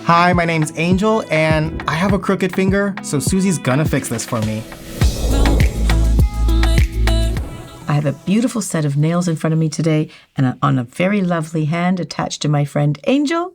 Hi, my name's Angel, and I have a crooked finger, so Susie's gonna fix this for me. I have a beautiful set of nails in front of me today, and on a very lovely hand attached to my friend Angel.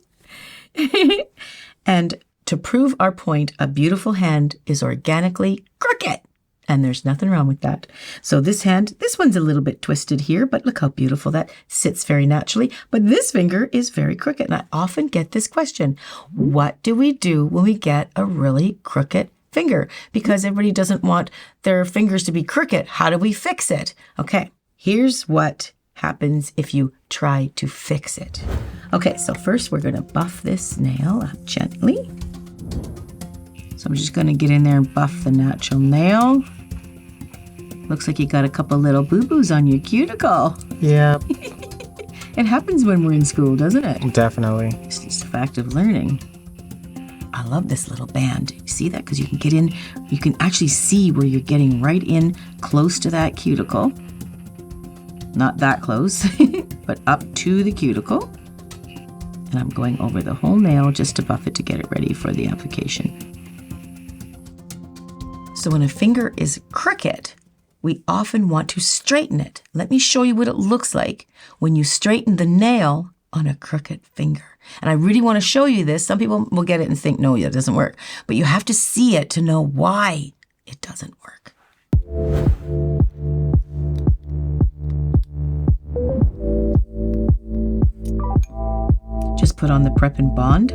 And to prove our point, a beautiful hand is organically crooked. And there's nothing wrong with that. So this hand, this one's a little bit twisted here, but look how beautiful that sits very naturally. But this finger is very crooked. And I often get this question, what do we do when we get a really crooked finger? Because everybody doesn't want their fingers to be crooked. How do we fix it? Okay, here's what happens if you try to fix it. Okay, so first we're going to buff this nail up gently. So I'm just going to get in there and buff the natural nail. Looks like you got a couple little boo-boos on your cuticle. Yeah. It happens when we're in school, doesn't it? Definitely. It's just a fact of learning. I love this little band. You see that? Because you can get in, you can actually see where you're getting right in close to that cuticle. Not that close, but up to the cuticle. And I'm going over the whole nail just to buff it to get it ready for the application. So when a finger is crooked, we often want to straighten it. Let me show you what it looks like when you straighten the nail on a crooked finger. And I really want to show you this. Some people will get it and think, no, it doesn't work. But you have to see it to know why it doesn't work. Just put on the Prep and Bond.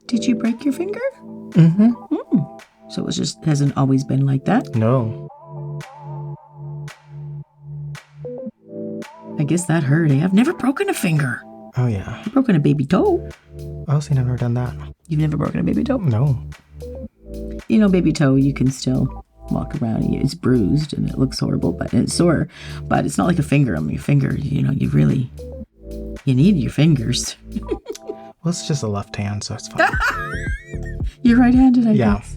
Did you break your finger? Mm-hmm. So it was just hasn't always been like that? No. I guess that hurt, eh? I've never broken a finger. Oh, yeah. I've broken a baby toe. Oh, see, I've never done that. You've never broken a baby toe? No. You know, baby toe, you can still walk around. It's bruised and it looks horrible, but it's sore. But it's not like a finger. I mean, your finger, you know, you need your fingers. Well, it's just a left hand, so it's fine. You're right-handed, I Yeah. guess.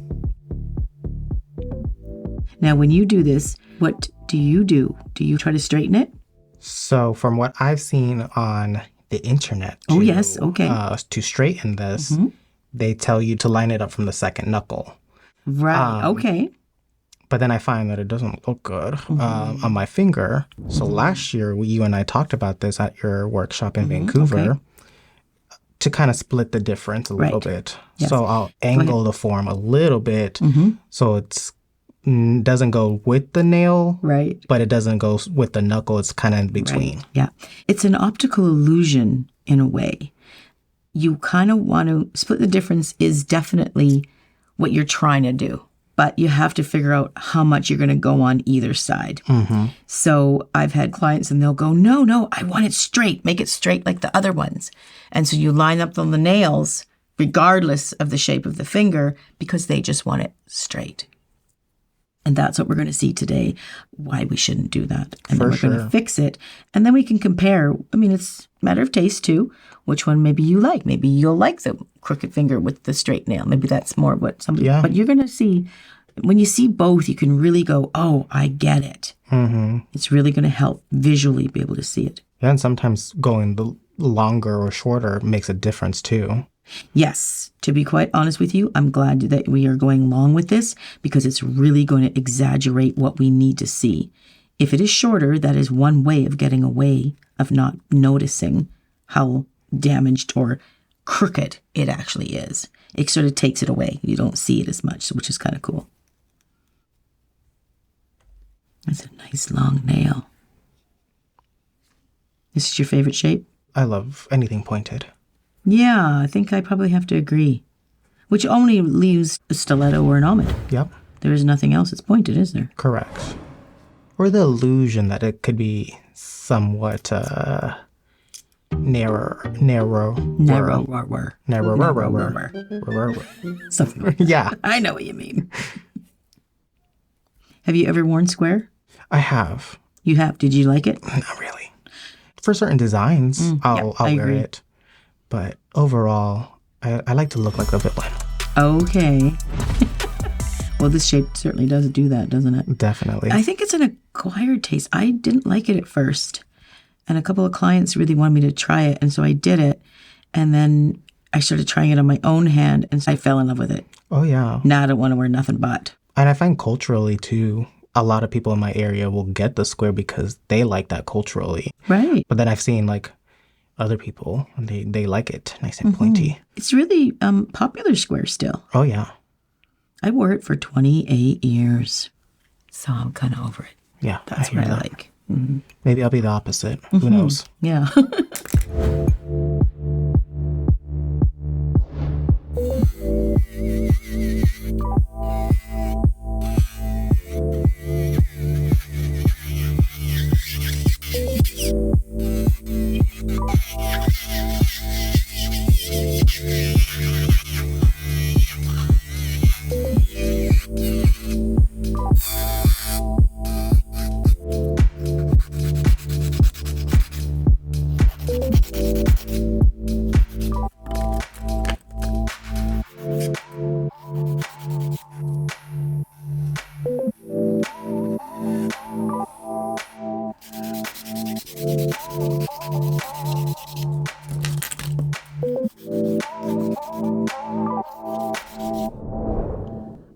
Now, when you do this, what do you do? Do you try to straighten it? So from what I've seen on the internet, Oh, yes. Okay. To straighten this, they tell you to line it up from the second knuckle. Right. Okay. But then I find that it doesn't look good on my finger. So last year, you and I talked about this at your workshop in Vancouver. Okay. To kind of split the difference a little bit. Yes. So I'll angle the form a little bit so it doesn't go with the nail, Right. but it doesn't go with the knuckle. It's kind of in between. Right. Yeah. It's an optical illusion in a way. You kind of want to split the difference is definitely what you're trying to do. But you have to figure out how much you're going to go on either side. So I've had clients and they'll go, no, I want it straight. Make it straight like the other ones. And so you line up on the nails regardless of the shape of the finger because they just want it straight. And that's what we're going to see today, why we shouldn't do that. And then we're going to fix it. And then we can compare. I mean, it's a matter of taste too. Which one maybe you like. Maybe you'll like the crooked finger with the straight nail. Maybe that's more what somebody... Yeah. But you're going to see, when you see both, you can really go, oh, I get it. It's really going to help visually be able to see it. Yeah, and sometimes going the longer or shorter makes a difference too. Yes. To be quite honest with you, I'm glad that we are going long with this because it's really going to exaggerate what we need to see. If it is shorter, that is one way of getting away of not noticing how damaged or crooked it actually is. It sort of takes it away. You don't see it as much, which is kind of cool. That's a nice long nail. This is your favorite shape? I love anything pointed. Yeah, I think I probably have to agree. Which only leaves a stiletto or an almond. Yep. There is nothing else that's pointed, is there? Correct. Or the illusion that it could be somewhat Narrower. Something like that. Yeah. I know what you mean. Have you ever worn square? I have. You have. Did you like it? Not really. For certain designs, I'll wear it. But overall, I like to look like a villain. Okay. Well, this shape certainly does do that, doesn't it? Definitely. I think it's an acquired taste. I didn't like it at first. And a couple of clients really wanted me to try it. And so I did it. And then I started trying it on my own hand. And so I fell in love with it. Oh, yeah. Now I don't want to wear nothing but. And I find culturally, too, a lot of people in my area will get the square because they like that culturally. Right. But then I've seen, like, other people, and they like it nice and pointy. It's really popular square still. Oh, yeah. I wore it for 28 years. So I'm kind of over it. Yeah. That's what I like. Mm-hmm. Maybe I'll be the opposite. Who knows? Yeah.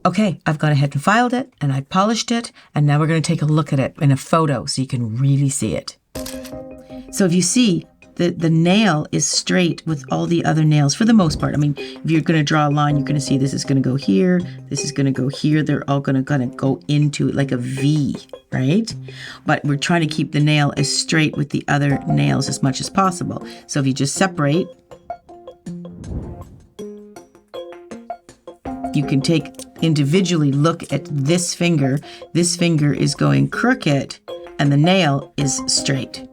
Okay, I've gone ahead and filed it, and I polished it, and now we're going to take a look at it in a photo so you can really see it. So if you see, the nail is straight with all the other nails for the most part. I mean, if you're going to draw a line, you're going to see this is going to go here, this is going to go here. They're all going to go into it like a V, right? But we're trying to keep the nail as straight with the other nails as much as possible. So if you just separate, you can take individually look at this finger. This finger is going crooked and the nail is straight.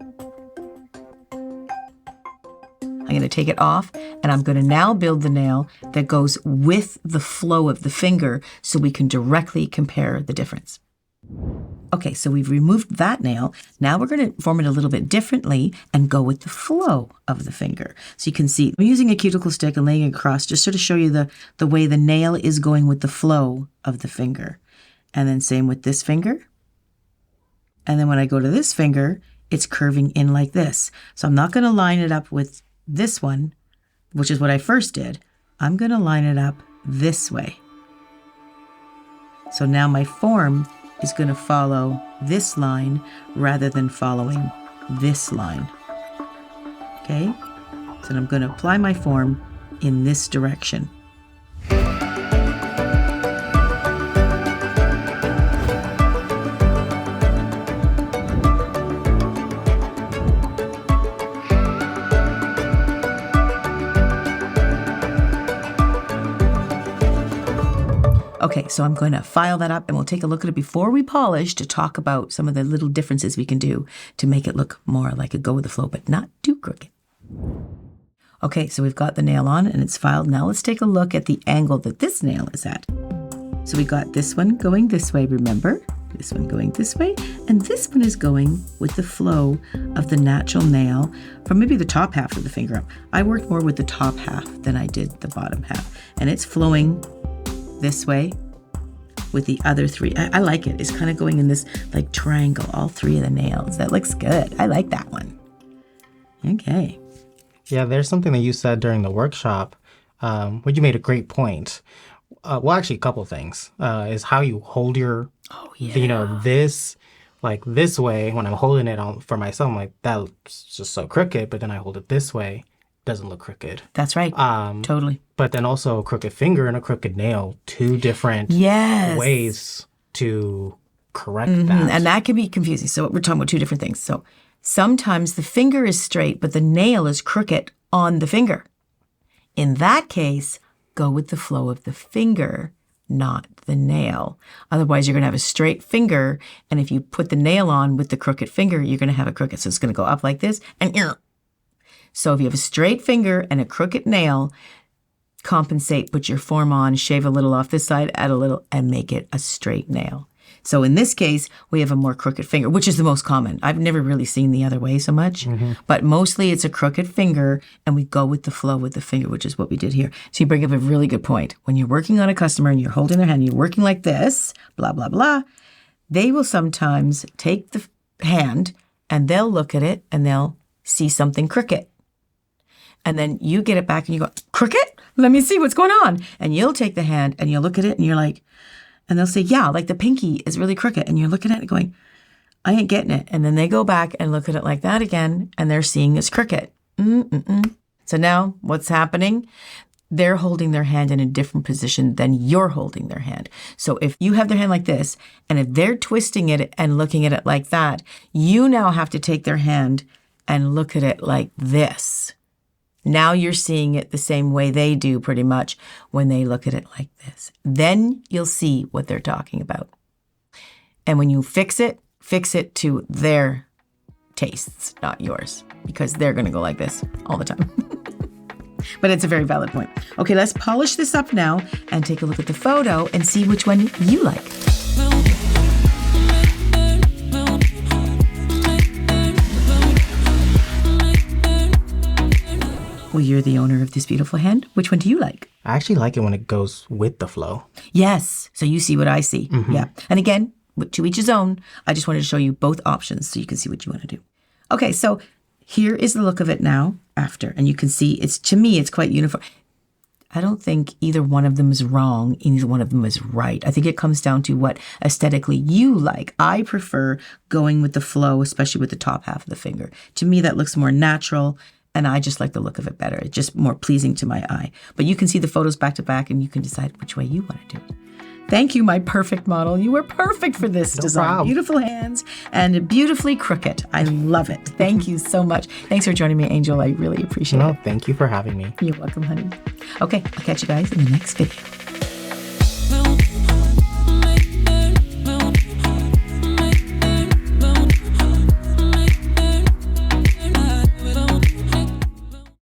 I'm going to take it off and I'm going to now build the nail that goes with the flow of the finger so we can directly compare the difference. Okay, so we've removed that nail. Now we're going to form it a little bit differently and go with the flow of the finger. So you can see, I'm using a cuticle stick and laying it across just sort of show you the way the nail is going with the flow of the finger. And then same with this finger. And then when I go to this finger, it's curving in like this. So I'm not going to line it up with this one, which is what I first did. I'm going to line it up this way. So now my form is going to follow this line rather than following this line. Okay? So I'm going to apply my form in this direction. Okay, so I'm going to file that up and we'll take a look at it before we polish to talk about some of the little differences we can do to make it look more like a go with the flow, but not too crooked. Okay, so we've got the nail on and it's filed. Now let's take a look at the angle that this nail is at. So we got this one going this way, remember? This one going this way, and this one is going with the flow of the natural nail from maybe the top half of the finger up. I worked more with the top half than I did the bottom half, and it's flowing this way with the other three. I like it. It's kind of going in this like triangle, all three of the nails. That looks good. I like that one. Okay. Yeah, there's something that you said during the workshop, where you made a great point. Well, actually, a couple of things. Is how you hold your, this, like this way. When I'm holding it on for myself, I'm like, that's just so crooked. But then I hold it this way, doesn't look crooked. That's right. Totally. But then also a crooked finger and a crooked nail, two different ways to correct that. And that can be confusing. So we're talking about two different things. So sometimes the finger is straight, but the nail is crooked on the finger. In that case, go with the flow of the finger, not the nail. Otherwise, you're going to have a straight finger. And if you put the nail on with the crooked finger, you're going to have a crooked. So it's going to go up like this and So if you have a straight finger and a crooked nail, compensate, put your form on, shave a little off this side, add a little, and make it a straight nail. So in this case, we have a more crooked finger, which is the most common. I've never really seen the other way so much, but mostly it's a crooked finger, and we go with the flow with the finger, which is what we did here. So you bring up a really good point. When you're working on a customer and you're holding their hand, you're working like this, blah, blah, blah, they will sometimes take the hand and they'll look at it and they'll see something crooked. And then you get it back and you go, crooked? Let me see what's going on. And you'll take the hand and you'll look at it and you're like, and they'll say, yeah, like the pinky is really crooked. And you're looking at it going, I ain't getting it. And then they go back and look at it like that again, and they're seeing it's crooked. So now what's happening? They're holding their hand in a different position than you're holding their hand. So if you have their hand like this, and if they're twisting it and looking at it like that, you now have to take their hand and look at it like this. Now you're seeing it the same way they do pretty much when they look at it like this. Then you'll see what they're talking about. And when you fix it to their tastes, not yours, because they're going to go like this all the time. But it's a very valid point. Okay, let's polish this up now and take a look at the photo and see which one you like. Well, you're the owner of this beautiful hand. Which one do you like? I actually like it when it goes with the flow. Yes. So you see what I see. Yeah. And again, to each his own. I just wanted to show you both options so you can see what you want to do. Okay, so here is the look of it now after. And you can see, to me, it's quite uniform. I don't think either one of them is wrong. Either one of them is right. I think it comes down to what aesthetically you like. I prefer going with the flow, especially with the top half of the finger. To me, that looks more natural. And I just like the look of it better. It's just more pleasing to my eye. But you can see the photos back to back and you can decide which way you want to do it. Thank you, my perfect model. You were perfect for this design. Problem. Beautiful hands and beautifully crooked. I love it. Thank you so much. Thanks for joining me, Angel. I really appreciate it. Thank you for having me. You're welcome, honey. Okay, I'll catch you guys in the next video.